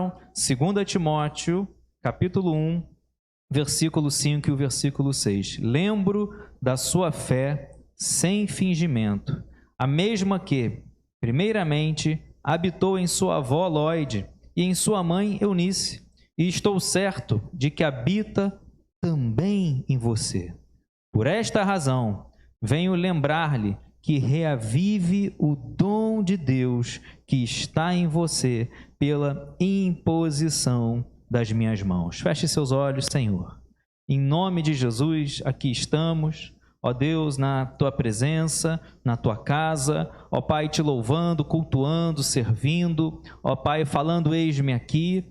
abram 2 Timóteo, capítulo 1, versículo 5 e o versículo 6. Lembro da sua fé sem fingimento, a mesma que, primeiramente, habitou em sua avó Lóide e em sua mãe Eunice, e estou certo de que habita também em você. Por esta razão, venho lembrar-lhe que reavive o dom de Deus que está em você pela imposição das minhas mãos. Feche seus olhos, Senhor. Em nome de Jesus, aqui estamos, ó Deus, na Tua presença, na Tua casa, ó Pai, Te louvando, cultuando, servindo, ó Pai, falando, eis-me aqui.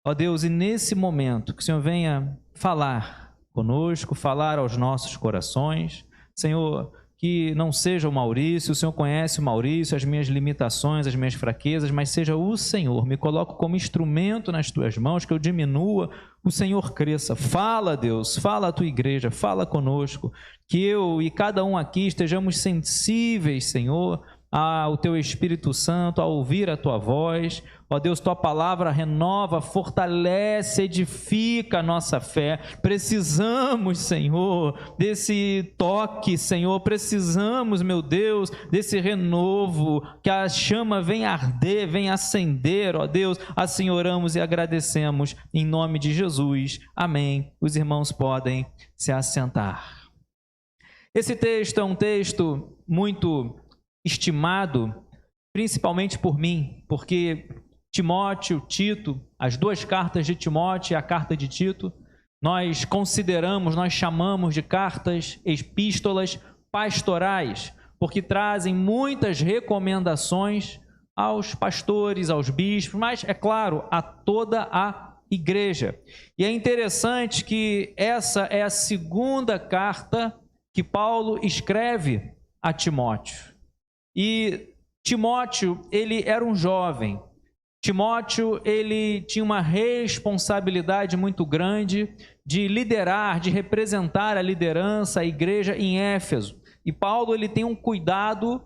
Ó Deus, e nesse momento, que o Senhor venha falar conosco, falar aos nossos corações. Senhor, que não seja o Maurício, o Senhor conhece o Maurício, as minhas limitações, as minhas fraquezas, mas seja o Senhor. Me coloco como instrumento nas Tuas mãos, que eu diminua, o Senhor cresça. Fala, Deus, fala a Tua igreja, fala conosco, que eu e cada um aqui estejamos sensíveis, Senhor, ao Teu Espírito Santo, a ouvir a Tua voz. Ó Deus, Tua palavra renova, fortalece, edifica a nossa fé. Precisamos, Senhor, desse toque, Senhor. Precisamos, meu Deus, desse renovo, que a chama venha arder, venha acender, ó Deus. Assim oramos e agradecemos em nome de Jesus. Amém. Os irmãos podem se assentar. Esse texto é um texto muito estimado, principalmente por mim, porque Timóteo, Tito, as duas cartas de Timóteo e a carta de Tito, nós consideramos, nós chamamos de cartas, epístolas pastorais, porque trazem muitas recomendações aos pastores, aos bispos, mas, é claro, a toda a igreja. E é interessante que essa é a segunda carta que Paulo escreve a Timóteo. E Timóteo, ele era um jovem. Timóteo, ele tinha uma responsabilidade muito grande de liderar, de representar a liderança, a igreja em Éfeso. E Paulo, ele tem um cuidado,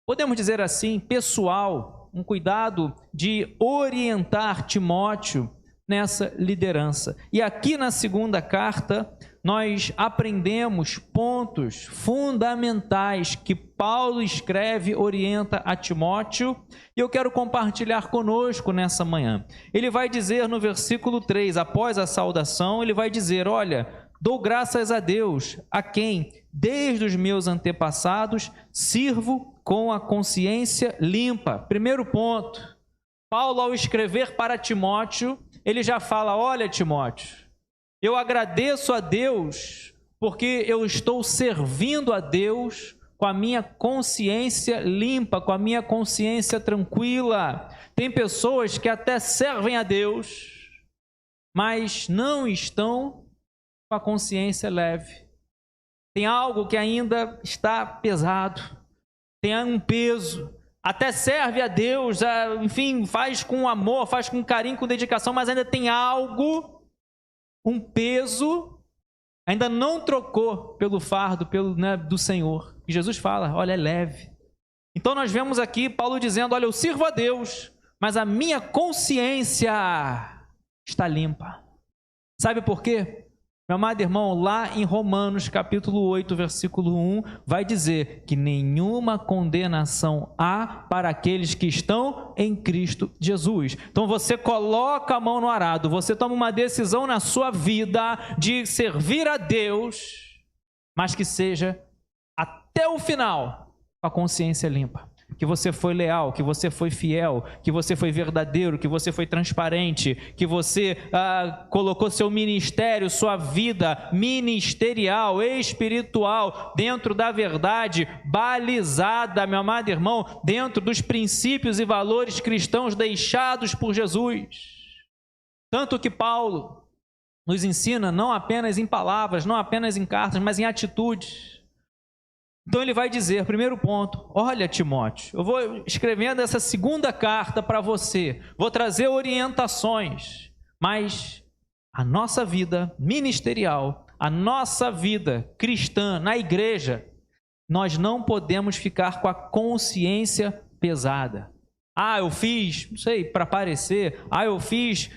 podemos dizer assim, pessoal, um cuidado de orientar Timóteo nessa liderança. E aqui na segunda carta, nós aprendemos pontos fundamentais que Paulo escreve, orienta a Timóteo, e eu quero compartilhar conosco nessa manhã. Ele vai dizer no versículo 3, após a saudação, ele vai dizer, olha, dou graças a Deus, a quem, desde os meus antepassados, sirvo com a consciência limpa. Primeiro ponto, Paulo, ao escrever para Timóteo, ele já fala, olha, Timóteo, eu agradeço a Deus porque eu estou servindo a Deus com a minha consciência limpa, com a minha consciência tranquila. Tem pessoas que até servem a Deus, mas não estão com a consciência leve. Tem algo que ainda está pesado, tem um peso. Até serve a Deus, enfim, faz com amor, faz com carinho, com dedicação, mas ainda tem algo, um peso, ainda não trocou pelo fardo do Senhor. E Jesus fala, olha, é leve. Então nós vemos aqui Paulo dizendo, olha, eu sirvo a Deus, mas a minha consciência está limpa. Sabe por quê? Meu amado irmão, lá em Romanos capítulo 8, versículo 1, vai dizer que nenhuma condenação há para aqueles que estão em Cristo Jesus. Então você coloca a mão no arado, você toma uma decisão na sua vida de servir a Deus, mas que seja até o final com a consciência limpa. Que você foi leal, que você foi fiel, que você foi verdadeiro, que você foi transparente, que você colocou seu ministério, sua vida ministerial, espiritual, dentro da verdade, balizada, meu amado irmão, dentro dos princípios e valores cristãos deixados por Jesus. Tanto que Paulo nos ensina não apenas em palavras, não apenas em cartas, mas em atitudes. Então ele vai dizer, primeiro ponto, olha Timóteo, eu vou escrevendo essa segunda carta para você, vou trazer orientações, mas a nossa vida ministerial, a nossa vida cristã na igreja, nós não podemos ficar com a consciência pesada. Ah, eu fiz, não sei, para aparecer. Ah, eu fiz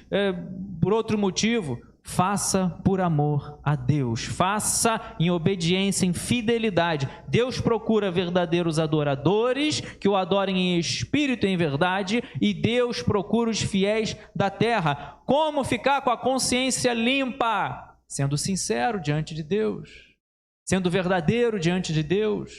por outro motivo. Faça por amor a Deus. Faça em obediência, em fidelidade. Deus procura verdadeiros adoradores que o adorem em espírito e em verdade. E Deus procura os fiéis da terra. Como ficar com a consciência limpa? Sendo sincero diante de Deus. Sendo verdadeiro diante de Deus.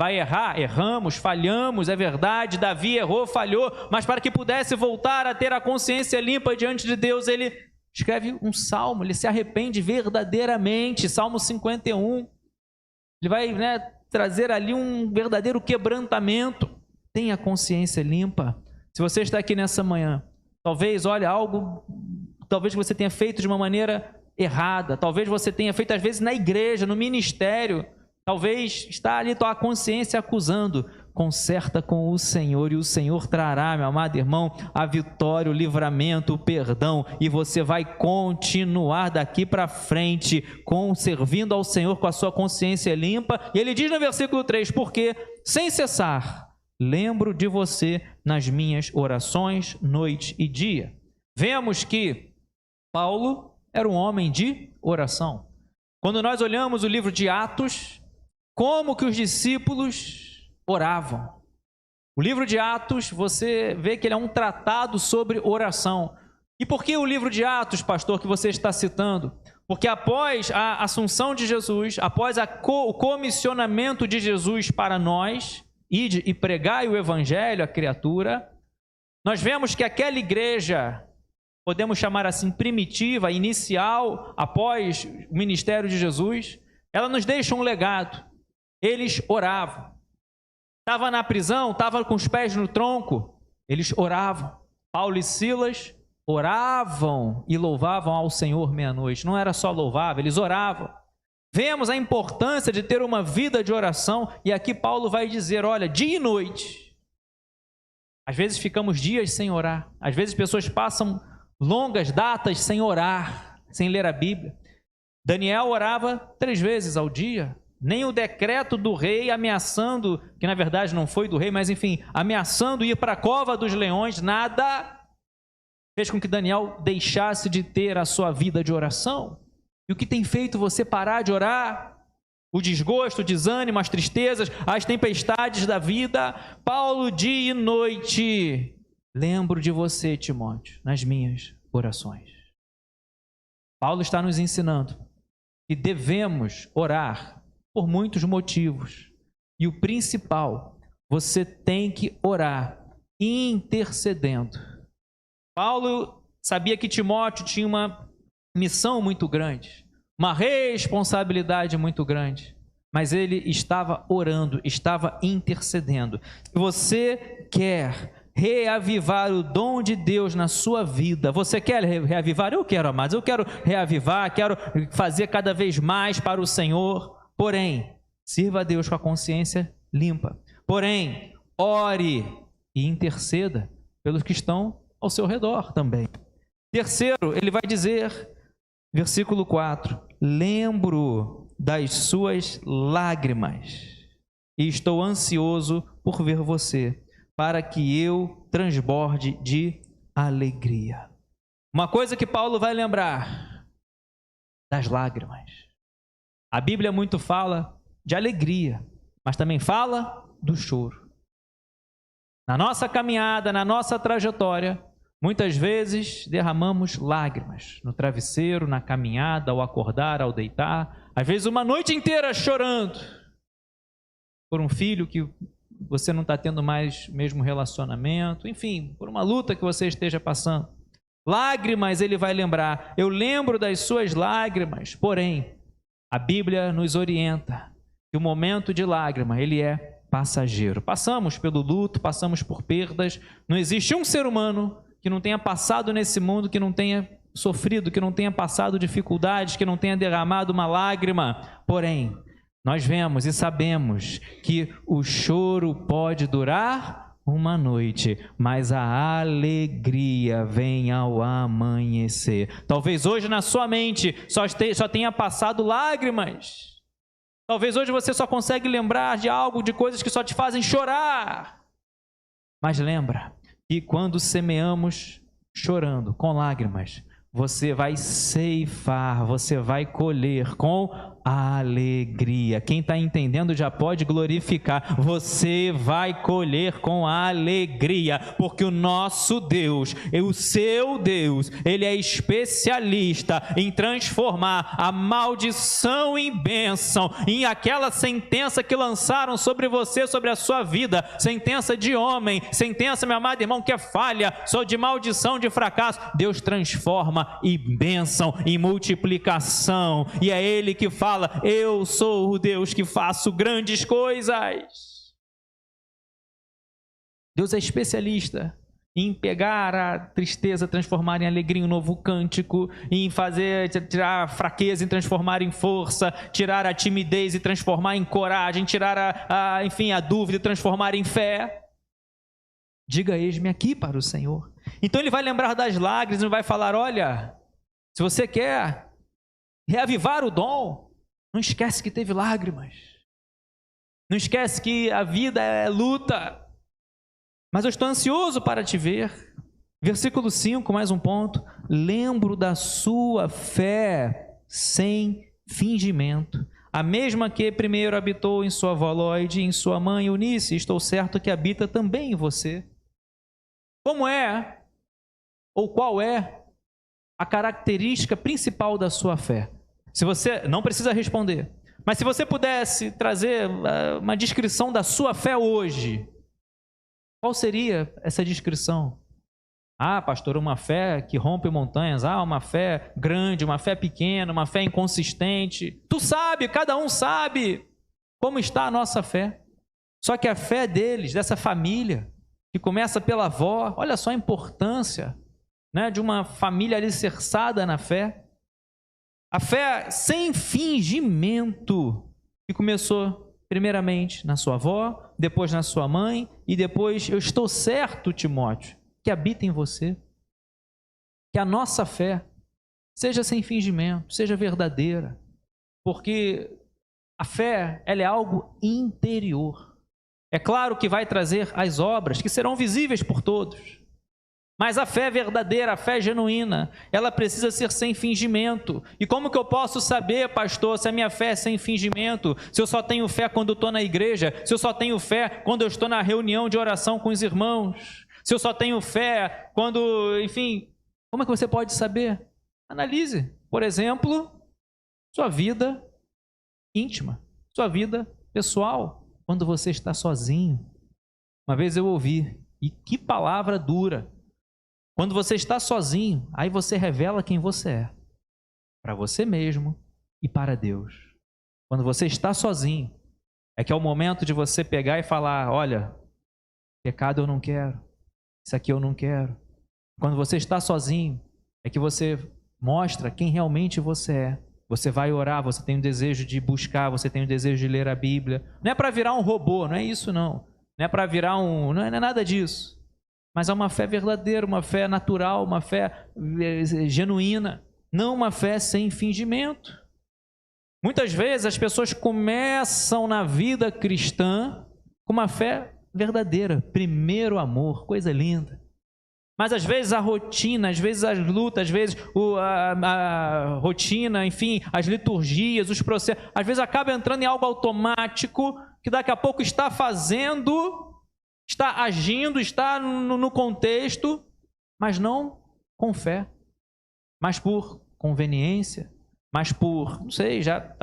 Vai errar? Erramos, falhamos, é verdade. Davi errou, falhou, mas para que pudesse voltar a ter a consciência limpa diante de Deus, ele escreve um salmo, ele se arrepende verdadeiramente. Salmo 51. Ele vai trazer ali um verdadeiro quebrantamento. Tenha a consciência limpa. Se você está aqui nessa manhã, talvez, olha, algo, talvez você tenha feito de uma maneira errada, talvez você tenha feito às vezes na igreja, no ministério, talvez está ali tua consciência acusando. Conserta com o Senhor e o Senhor trará, meu amado irmão, a vitória, o livramento, o perdão, e você vai continuar daqui para frente servindo ao Senhor com a sua consciência limpa. E ele diz no versículo 3, porque sem cessar lembro de você nas minhas orações, noite e dia. Vemos que Paulo era um homem de oração. Quando nós olhamos o livro de Atos, como que os discípulos oravam. O livro de Atos, você vê que ele é um tratado sobre oração. E por que o livro de Atos, pastor, que você está citando? Porque após a assunção de Jesus, após o comissionamento de Jesus para nós, ide e pregai o evangelho à criatura, nós vemos que aquela igreja, podemos chamar assim, primitiva, inicial, após o ministério de Jesus, ela nos deixa um legado. Eles oravam. Estava na prisão, estava com os pés no tronco, eles oravam. Paulo e Silas oravam e louvavam ao Senhor meia-noite. Não era só louvar, eles oravam. Vemos a importância de ter uma vida de oração, e aqui Paulo vai dizer, olha, dia e noite. Às vezes ficamos dias sem orar, às vezes pessoas passam longas datas sem orar, sem ler a Bíblia. Daniel orava 3 vezes ao dia. Nem o decreto do rei ameaçando, que na verdade não foi do rei, mas enfim, ameaçando ir para a cova dos leões, nada fez com que Daniel deixasse de ter a sua vida de oração. E o que tem feito você parar de orar? O desgosto, o desânimo, as tristezas, as tempestades da vida. Paulo, dia e noite, lembro de você, Timóteo, nas minhas orações. Paulo está nos ensinando que devemos orar por muitos motivos. E o principal, você tem que orar intercedendo. Paulo sabia que Timóteo tinha uma missão muito grande, uma responsabilidade muito grande, mas ele estava orando, estava intercedendo. Se você quer reavivar o dom de Deus na sua vida, você quer reavivar? Eu quero, amados, eu quero reavivar, quero fazer cada vez mais para o Senhor. Porém, sirva a Deus com a consciência limpa. Porém, ore e interceda pelos que estão ao seu redor também. Terceiro, ele vai dizer, versículo 4, lembro das suas lágrimas e estou ansioso por ver você, para que eu transborde de alegria. Uma coisa que Paulo vai lembrar, das lágrimas. A Bíblia muito fala de alegria, mas também fala do choro. Na nossa caminhada, na nossa trajetória, muitas vezes derramamos lágrimas no travesseiro, na caminhada, ao acordar, ao deitar. Às vezes uma noite inteira chorando por um filho que você não está tendo mais o mesmo relacionamento. Enfim, por uma luta que você esteja passando. Lágrimas ele vai lembrar. Eu lembro das suas lágrimas, porém, a Bíblia nos orienta que o momento de lágrima, ele é passageiro. Passamos pelo luto, passamos por perdas. Não existe um ser humano que não tenha passado nesse mundo, que não tenha sofrido, que não tenha passado dificuldades, que não tenha derramado uma lágrima. Porém, nós vemos e sabemos que o choro pode durar uma noite, mas a alegria vem ao amanhecer. Talvez hoje na sua mente só tenha passado lágrimas. Talvez hoje você só consegue lembrar de algo, de coisas que só te fazem chorar. Mas lembra que quando semeamos chorando, com lágrimas, você vai ceifar, você vai colher com alegria. Quem está entendendo já pode glorificar. Você vai colher com alegria, porque o nosso Deus, o seu Deus, Ele é especialista em transformar a maldição em bênção, em aquela sentença que lançaram sobre você, sobre a sua vida, sentença de homem, sentença, meu amado irmão, que é falha, só de maldição, de fracasso. Deus transforma em bênção, em multiplicação, e é Ele que fala: eu sou o Deus que faço grandes coisas. Deus é especialista em pegar a tristeza, transformar em alegria, em um novo cântico, em tirar a fraqueza e transformar em força, tirar a timidez e transformar em coragem, tirar a dúvida e transformar em fé. Diga: eis-me aqui para o Senhor. Então Ele vai lembrar das lágrimas e vai falar: olha, se você quer reavivar o dom, não esquece que teve lágrimas. Não esquece que a vida é luta. Mas eu estou ansioso para te ver. Versículo 5, mais um ponto. Lembro da sua fé sem fingimento. A mesma que primeiro habitou em sua avó Lóide e em sua mãe Eunice, estou certo que habita também em você. Como é, ou qual é, a característica principal da sua fé? Se você não precisa responder, mas se você pudesse trazer uma descrição da sua fé hoje, qual seria essa descrição? Ah, pastor, uma fé que rompe montanhas. Ah, uma fé grande, uma fé pequena, uma fé inconsistente. Tu sabe, cada um sabe como está a nossa fé. Só que a fé deles, dessa família, que começa pela avó, olha só a importância, né, de uma família alicerçada na fé. A fé sem fingimento, que começou primeiramente na sua avó, depois na sua mãe, e depois, eu estou certo, Timóteo, que habita em você. Que a nossa fé seja sem fingimento, seja verdadeira, porque a fé, ela é algo interior. É claro que vai trazer as obras, que serão visíveis por todos. Mas a fé verdadeira, a fé genuína, ela precisa ser sem fingimento. E como que eu posso saber, pastor, se a minha fé é sem fingimento? Se eu só tenho fé quando eu estou na igreja? Se eu só tenho fé quando eu estou na reunião de oração com os irmãos? Se eu só tenho fé quando, enfim, como é que você pode saber? Analise, por exemplo, sua vida íntima, sua vida pessoal, quando você está sozinho. Uma vez eu ouvi, e que palavra dura. Quando você está sozinho, aí você revela quem você é, para você mesmo e para Deus. Quando você está sozinho, é que é o momento de você pegar e falar: olha, pecado eu não quero, isso aqui eu não quero. Quando você está sozinho, é que você mostra quem realmente você é. Você vai orar, você tem o desejo de buscar, você tem o desejo de ler a Bíblia. Não é para virar um robô, não é isso não. Não é para virar não é nada disso. Mas é uma fé verdadeira, uma fé natural, uma fé genuína, não uma fé sem fingimento. Muitas vezes as pessoas começam na vida cristã com uma fé verdadeira, primeiro amor, coisa linda. Mas às vezes a rotina, às vezes as lutas, às vezes a rotina, enfim, as liturgias, os processos, às vezes acaba entrando em algo automático que daqui a pouco está fazendo, está agindo, está no contexto, mas não com fé, mas por conveniência, mas por, não sei, já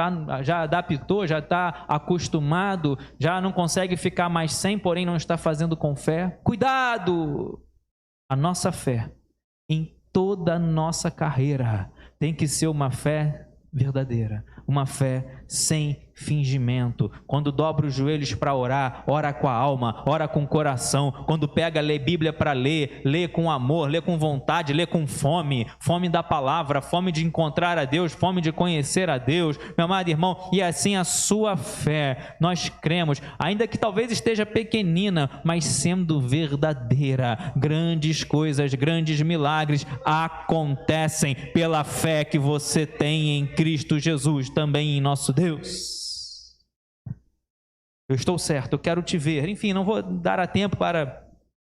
adaptou, já está acostumado, já não consegue ficar mais sem, porém não está fazendo com fé. Cuidado! A nossa fé, em toda a nossa carreira, tem que ser uma fé verdadeira, uma fé sem fingimento. Quando dobra os joelhos para orar, ora com a alma, ora com o coração. Quando pega, lê Bíblia para ler, lê com amor, lê com vontade, lê com fome, fome da palavra, fome de encontrar a Deus, fome de conhecer a Deus, meu amado irmão. E assim a sua fé, nós cremos, ainda que talvez esteja pequenina, mas sendo verdadeira, grandes coisas, grandes milagres acontecem pela fé que você tem em Cristo Jesus, também em nosso Deus. Eu estou certo, eu quero te ver. Enfim, não vou dar a tempo para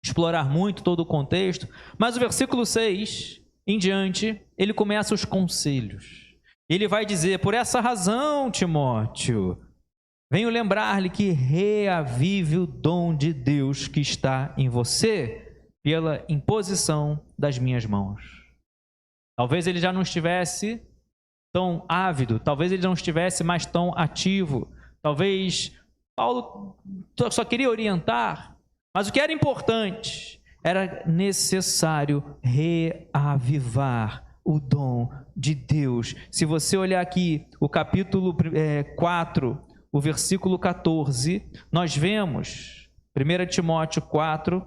explorar muito todo o contexto, mas o versículo 6 em diante, ele começa os conselhos. Ele vai dizer: por essa razão, Timóteo, venho lembrar-lhe que reavive o dom de Deus que está em você pela imposição das minhas mãos. Talvez ele já não estivesse tão ávido, talvez ele não estivesse mais tão ativo, talvez Paulo só queria orientar, mas o que era importante, era necessário reavivar o dom de Deus. Se você olhar aqui o capítulo 4, o versículo 14, nós vemos, 1 Timóteo 4,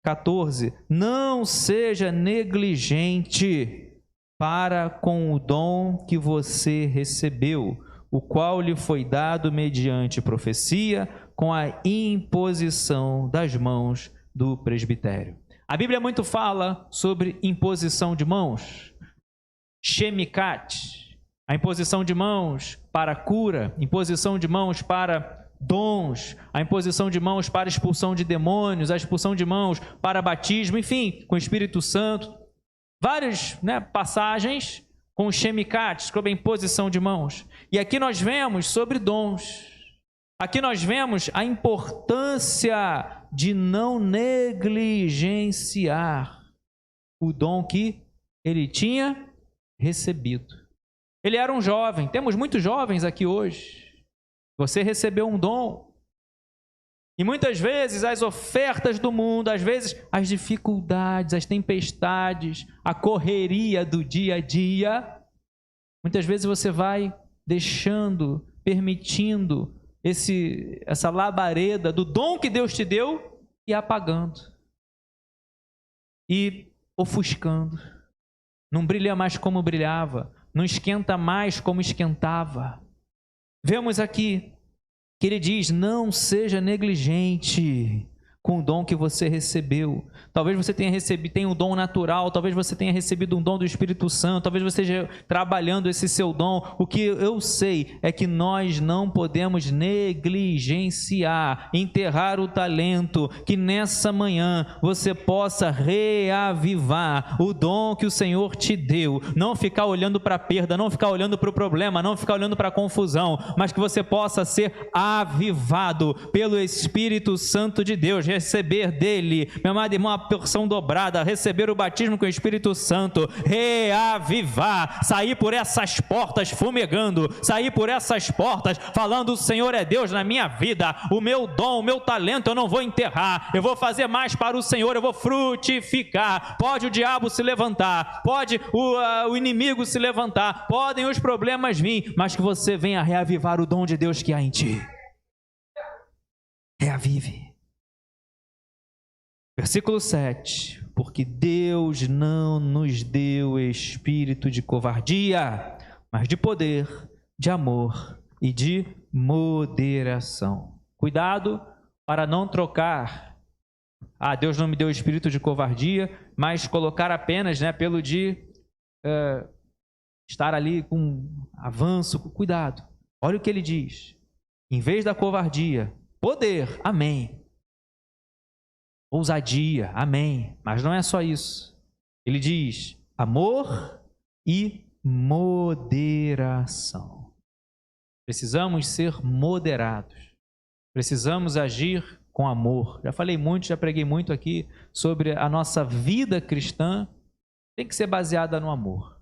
14, não seja negligente para com o dom que você recebeu, o qual lhe foi dado mediante profecia, com a imposição das mãos do presbitério. A Bíblia muito fala sobre imposição de mãos, shemikat, a imposição de mãos para cura, imposição de mãos para dons, a imposição de mãos para expulsão de demônios, a expulsão de mãos para batismo, enfim, com o Espírito Santo. Várias passagens com shemikat, sobre a imposição de mãos. E aqui nós vemos sobre dons. Aqui nós vemos a importância de não negligenciar o dom que ele tinha recebido. Ele era um jovem, temos muitos jovens aqui hoje. Você recebeu um dom. E muitas vezes as ofertas do mundo, às vezes as dificuldades, as tempestades, a correria do dia a dia, muitas vezes você vai deixando, permitindo essa labareda do dom que Deus te deu e apagando. E ofuscando. Não brilha mais como brilhava, não esquenta mais como esquentava. Vemos aqui que ele diz: não seja negligente com o dom que você recebeu. Talvez você tenha um dom natural, talvez você tenha recebido um dom do Espírito Santo, talvez você esteja trabalhando esse seu dom. O que eu sei é que nós não podemos negligenciar, enterrar o talento, que nessa manhã você possa reavivar o dom que o Senhor te deu. Não ficar olhando para a perda, não ficar olhando para o problema, não ficar olhando para a confusão, mas que você possa ser avivado pelo Espírito Santo de Deus, receber dele, meu amado irmão, a porção dobrada, receber o batismo com o Espírito Santo, reavivar, sair por essas portas fumegando, sair por essas portas falando: o Senhor é Deus na minha vida, o meu dom, o meu talento eu não vou enterrar, eu vou fazer mais para o Senhor, eu vou frutificar. Pode o diabo se levantar, pode o inimigo se levantar, podem os problemas vir, mas que você venha reavivar o dom de Deus que há em ti. Reavive. Versículo 7, porque Deus não nos deu espírito de covardia, mas de poder, de amor e de moderação. Cuidado para não trocar: Deus não me deu espírito de covardia, mas colocar apenas pelo de estar ali com avanço. Cuidado, olha o que ele diz: em vez da covardia, poder, amém. Ousadia, amém. Mas não é só isso. Ele diz amor e moderação. Precisamos ser moderados. Precisamos agir com amor. Já falei muito, já preguei muito aqui sobre a nossa vida cristã. Tem que ser baseada no amor.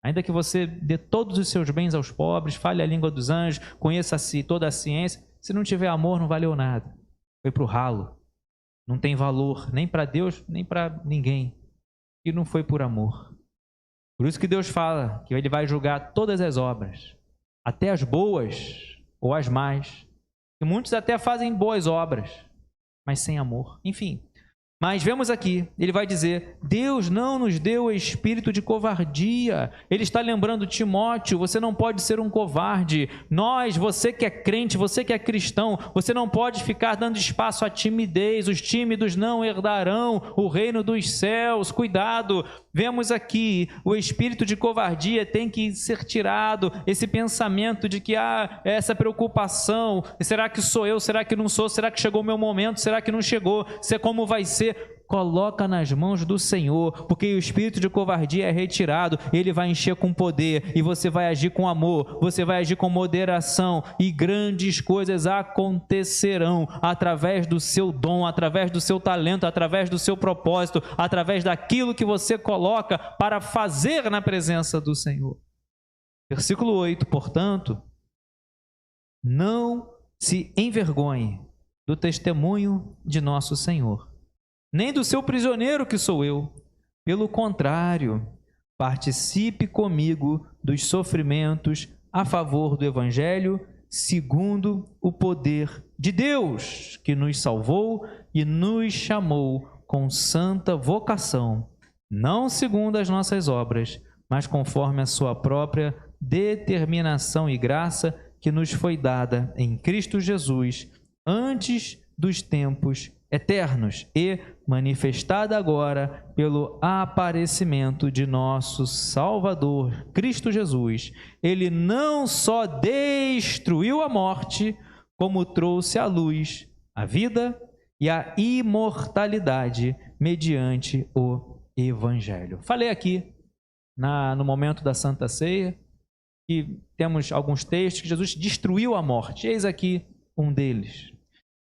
Ainda que você dê todos os seus bens aos pobres, fale a língua dos anjos, conheça toda a ciência, se não tiver amor, não valeu nada. Foi para o ralo. Não tem valor nem para Deus, nem para ninguém. E não foi por amor. Por isso que Deus fala que Ele vai julgar todas as obras, até as boas ou as más. E muitos até fazem boas obras, mas sem amor. Enfim, mas vemos aqui, ele vai dizer: Deus não nos deu espírito de covardia. Ele está lembrando Timóteo: você não pode ser um covarde. Você que é crente, você que é cristão, você não pode ficar dando espaço à timidez. Os tímidos não herdarão o reino dos céus. Cuidado, vemos aqui o espírito de covardia tem que ser tirado, esse pensamento de que essa preocupação, será que sou eu, será que não sou, será que chegou o meu momento, será que não chegou, como vai ser? Coloca nas mãos do Senhor, porque o espírito de covardia é retirado, ele vai encher com poder, e você vai agir com amor, você vai agir com moderação, e grandes coisas acontecerão através do seu dom, através do seu talento, através do seu propósito, através daquilo que você coloca para fazer na presença do Senhor. Versículo 8, portanto, não se envergonhe do testemunho de nosso Senhor, nem do seu prisioneiro que sou eu. Pelo contrário, participe comigo dos sofrimentos a favor do Evangelho, segundo o poder de Deus, que nos salvou e nos chamou com santa vocação, não segundo as nossas obras, mas conforme a sua própria determinação e graça que nos foi dada em Cristo Jesus, antes dos tempos eternos e manifestada agora pelo aparecimento de nosso Salvador, Cristo Jesus. Ele não só destruiu a morte, como trouxe à luz a vida e a imortalidade mediante o Evangelho. Falei aqui no momento da Santa Ceia que temos alguns textos que Jesus destruiu a morte. Eis aqui um deles.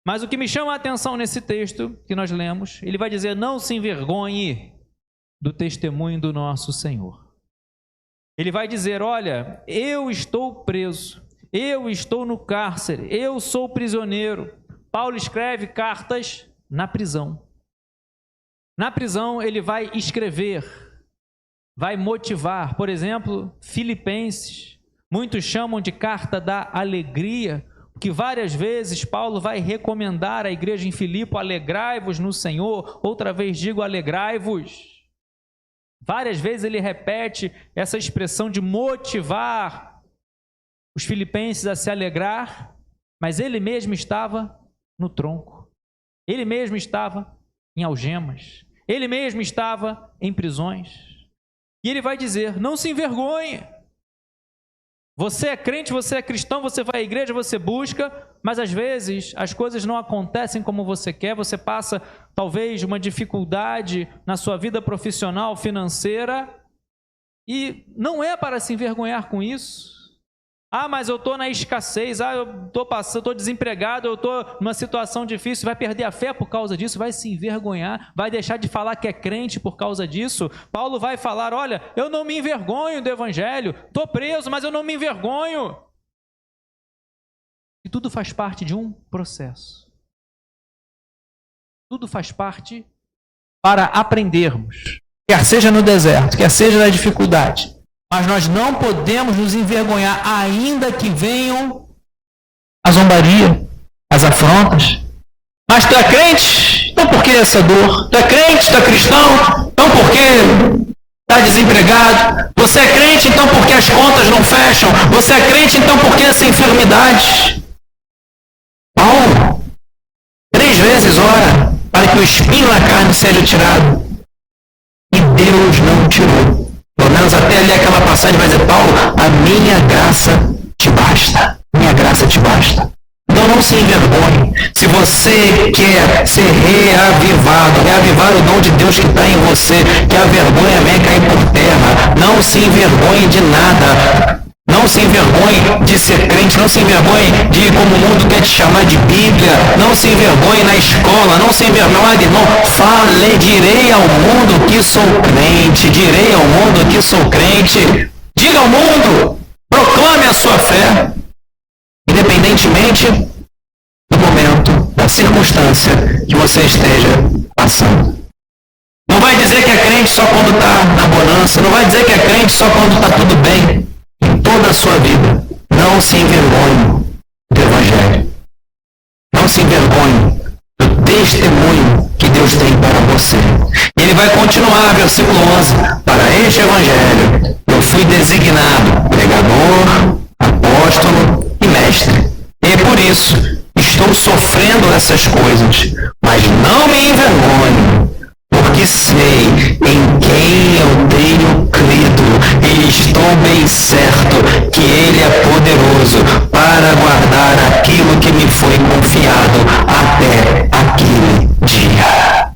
Mas o que me chama a atenção nesse texto que nós lemos, ele vai dizer: não se envergonhe do testemunho do nosso Senhor. Ele vai dizer: olha, eu estou preso, eu estou no cárcere, eu sou prisioneiro. Paulo escreve cartas na prisão. Na prisão ele vai escrever, vai motivar. Por exemplo, Filipenses, muitos chamam de carta da alegria, que várias vezes Paulo vai recomendar à igreja em Filipe: alegrai-vos no Senhor. Outra vez digo: alegrai-vos. Várias vezes ele repete essa expressão de motivar os filipenses a se alegrar, mas ele mesmo estava no tronco, ele mesmo estava em algemas, ele mesmo estava em prisões. E ele vai dizer: não se envergonhe. Você é crente, você é cristão, você vai à igreja, você busca, mas às vezes as coisas não acontecem como você quer, você passa talvez uma dificuldade na sua vida profissional, financeira, e não é para se envergonhar com isso. Mas eu estou na escassez, eu estou desempregado, eu estou numa situação difícil. Vai perder a fé por causa disso, vai se envergonhar, vai deixar de falar que é crente por causa disso. Paulo vai falar: olha, eu não me envergonho do Evangelho, estou preso, mas eu não me envergonho. E tudo faz parte de um processo. Tudo faz parte para aprendermos, quer seja no deserto, quer seja na dificuldade. Mas nós não podemos nos envergonhar, ainda que venham a zombaria, as afrontas. Mas tu é crente? Então por que essa dor? Tu é crente? Tu é cristão? Então por que está desempregado? Você é crente? Então por que as contas não fecham? Você é crente? Então por que essa enfermidade? Paulo, 3 vezes ora para que o espinho na carne seja tirado. E Deus não tirou. Pelo menos até ali aquela passagem vai dizer: Paulo, a minha graça te basta. Minha graça te basta. Então não se envergonhe. Se você quer ser reavivado, reavivar o dom de Deus que está em você, que a vergonha venha cair por terra, não se envergonhe de nada. Não se envergonhe de ser crente, não se envergonhe de ir como o mundo quer te chamar de Bíblia, não se envergonhe na escola, não se envergonhe, não. Direi ao mundo que sou crente, direi ao mundo que sou crente. Diga ao mundo, proclame a sua fé, independentemente do momento, da circunstância que você esteja passando. Não vai dizer que é crente só quando está na bonança, não vai dizer que é crente só quando está tudo bem. Em toda a sua vida, não se envergonhe do Evangelho. Não se envergonhe do testemunho que Deus tem para você. E ele vai continuar, versículo 11: para este Evangelho eu fui designado pregador, apóstolo e mestre. E por isso estou sofrendo essas coisas, mas não me envergonho, porque que sei em quem eu tenho crido, e estou bem certo que Ele é poderoso para guardar aquilo que me foi confiado até aquele dia.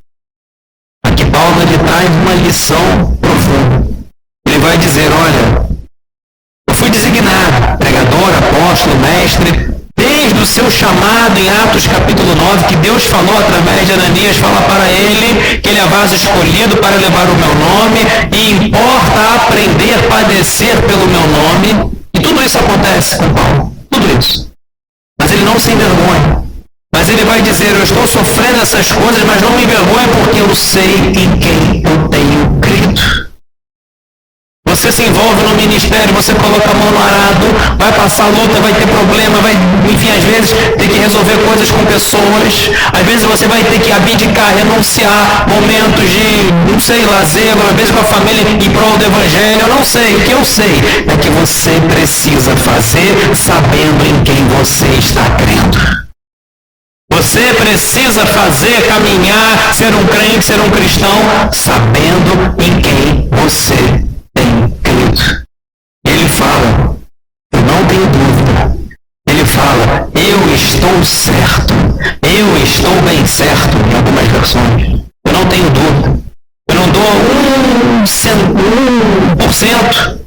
Aqui Paulo ele traz uma lição profunda. Ele vai dizer, olha, eu fui designado pregador, apóstolo, mestre, desde o seu chamado em Atos capítulo 9, que Deus falou através de Ananias, fala para ele que ele é vaso escolhido para levar o meu nome, e importa aprender a padecer pelo meu nome. E tudo isso acontece com Paulo, tudo isso. Mas ele não se envergonha. Mas ele vai dizer, eu estou sofrendo essas coisas, mas não me envergonho porque eu sei em quem eu tenho crido. Você se envolve no ministério, você coloca a mão no arado, vai passar luta, vai ter problema, enfim, às vezes ter que resolver coisas com pessoas, às vezes você vai ter que abdicar, renunciar momentos de, não sei, lazer, às vezes com a família em prol do evangelho, eu não sei, o que eu sei é que você precisa fazer sabendo em quem você está crendo. Você precisa fazer, caminhar, ser um crente, ser um cristão, sabendo em quem você tem crido. Ele fala, eu não tenho dúvida. Ele fala, eu estou certo. Eu estou bem certo, em algumas versões. Eu não tenho dúvida. Eu não dou 1%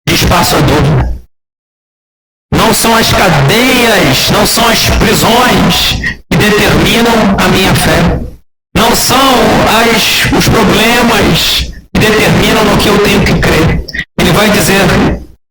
de espaço à dúvida. Não são as cadeias, não são as prisões que determinam a minha fé. Não são os problemas que determinam no que eu tenho que crer. Ele vai dizer,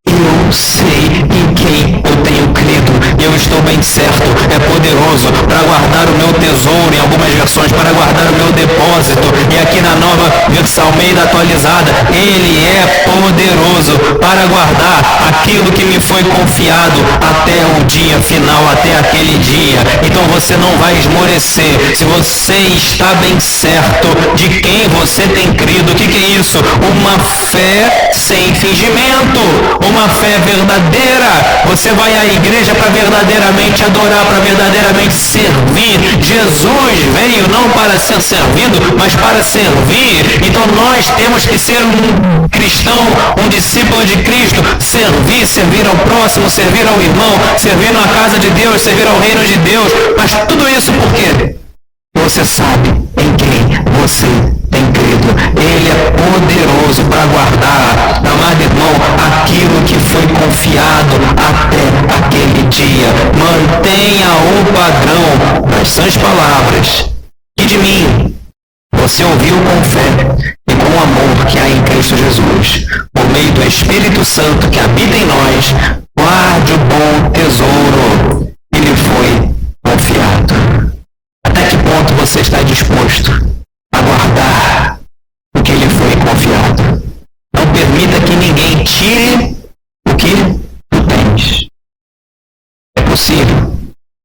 eu sei em quem eu tenho crido, e eu estou bem certo, é poderoso para guardar o meu tesouro, em algumas versões, para guardar o meu depósito, e aqui na nova versão Almeida atualizada, ele é poderoso para guardar aquilo que me foi confiado até o dia final, até aquele dia. Então você não vai esmorecer, se você está bem certo de quem você tem crido. O que é isso? Uma fé sem fingimento, uma fé verdadeira. Você vai à igreja para verdadeiramente adorar, para verdadeiramente servir. Jesus veio não para ser servido, mas para servir. Então nós temos que ser um cristão, um discípulo de Cristo, servir ao próximo, servir ao irmão, servir na casa de Deus, servir ao reino de Deus. Mas tudo isso por quê? Você sabe em quem você tem crido. Ele é poderoso para guardar, amado irmão, aquilo que foi confiado até aquele dia. Mantenha o padrão das sãs palavras e de mim. Você ouviu com fé e com amor que há em Cristo Jesus. Por meio do Espírito Santo que habita em nós, guarde o bom tesouro que lhe foi confiado. Até que ponto você está disposto a guardar o que lhe foi confiado? Não permita que ninguém tire o que tu tens. É possível.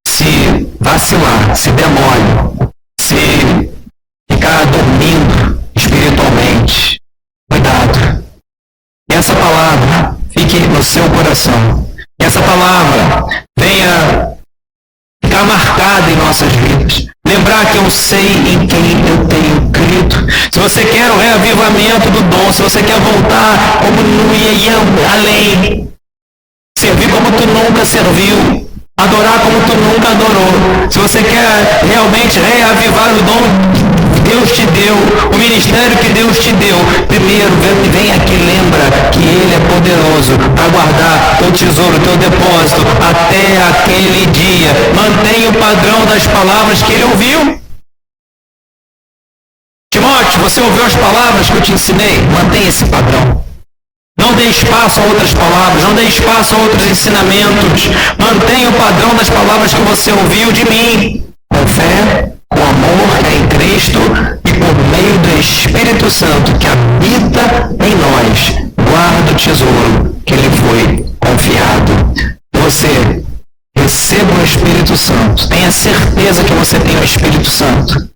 Se vacilar, se der mole, se ficar dormindo espiritualmente, cuidado. Que essa palavra fique no seu coração. Que essa palavra venha ficar marcada em nossas vidas. Lembrar que eu sei em quem eu tenho crido. Se você quer o reavivamento do dom, se você quer voltar como no Iam além, servir como tu nunca serviu, adorar como tu nunca adorou, se você quer realmente reavivar o dom que Deus te deu, o ministério que Deus te deu, primeiro vem aqui, lembra que Ele é poderoso para guardar teu tesouro, teu depósito até aquele dia. Mantenha o padrão das palavras que ele ouviu. Timóteo, você ouviu as palavras que eu te ensinei? Mantenha esse padrão. Não dê espaço a outras palavras, não dê espaço a outros ensinamentos. Mantenha o padrão das palavras que você ouviu de mim. Com fé, com amor que é em Cristo e por meio do Espírito Santo que habita em nós, guarda o tesouro que lhe foi confiado. Você receba o Espírito Santo, tenha certeza que você tem o Espírito Santo.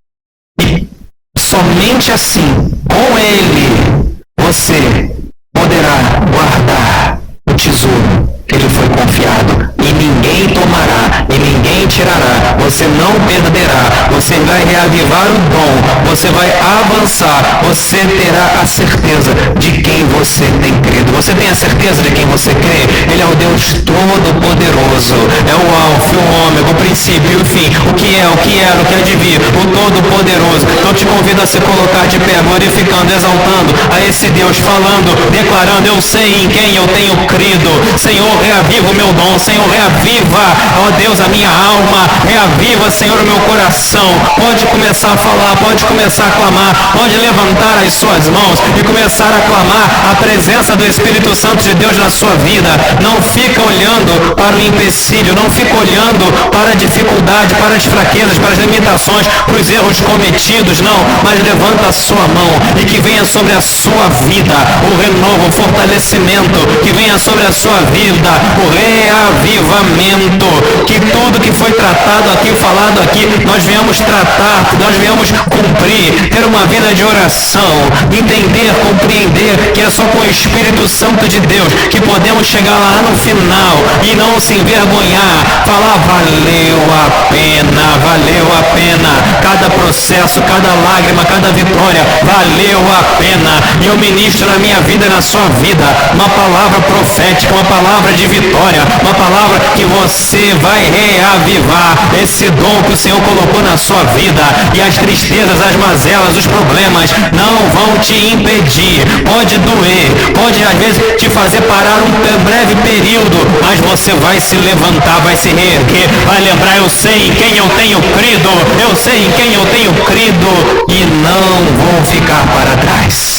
E somente assim, com ele, você poderá guardar o tesouro que lhe foi confiado, e ninguém tomará, e ninguém tirará. Você não perderá, você vai reavivar o dom, você vai avançar, você terá a certeza de quem você tem crido. Você tem a certeza de quem você crê? Ele é o Deus Todo-Poderoso, é o Alfa, o Ômega, o princípio e o fim, o que é, o que era, o que há de vir, o Todo-Poderoso. Então te convido a se colocar de pé, glorificando, exaltando a esse Deus, falando, declarando: eu sei em quem eu tenho crido. Senhor, reaviva o meu dom. Senhor, reaviva, ó Deus, a minha alma. Reaviva, Senhor, o meu coração. Pode começar a falar, pode começar a clamar, pode levantar as suas mãos e começar a clamar a presença do Espírito Santo de Deus na sua vida. Não fica olhando para o empecilho, não fica olhando para a dificuldade, para as fraquezas, para as limitações, para os erros cometidos, não, mas levanta a sua mão e que venha sobre a sua vida o renovo, o fortalecimento, que venha sobre a sua vida o reavivamento, que tudo que foi tratado aqui, falado aqui, nós venhamos tratar, nós venhamos cumprir, ter uma vida de oração, entender, compreender que é só com o Espírito Santo de Deus que podemos chegar lá no final e não se envergonhar, falar: valeu a pena, cada processo, cada lágrima, cada vitória, valeu a pena. E eu ministro na minha vida e na sua vida uma palavra profética, uma palavra de vitória, uma palavra que você vai reavivar esse dom que o Senhor colocou na sua vida, e as tristezas, as mazelas, os problemas não vão te impedir. Pode doer, pode às vezes te fazer parar um breve período, mas você vai se levantar, vai se reerguer, vai lembrar: eu sei em quem eu tenho crido, eu sei em quem eu tenho crido, e não vou ficar para trás.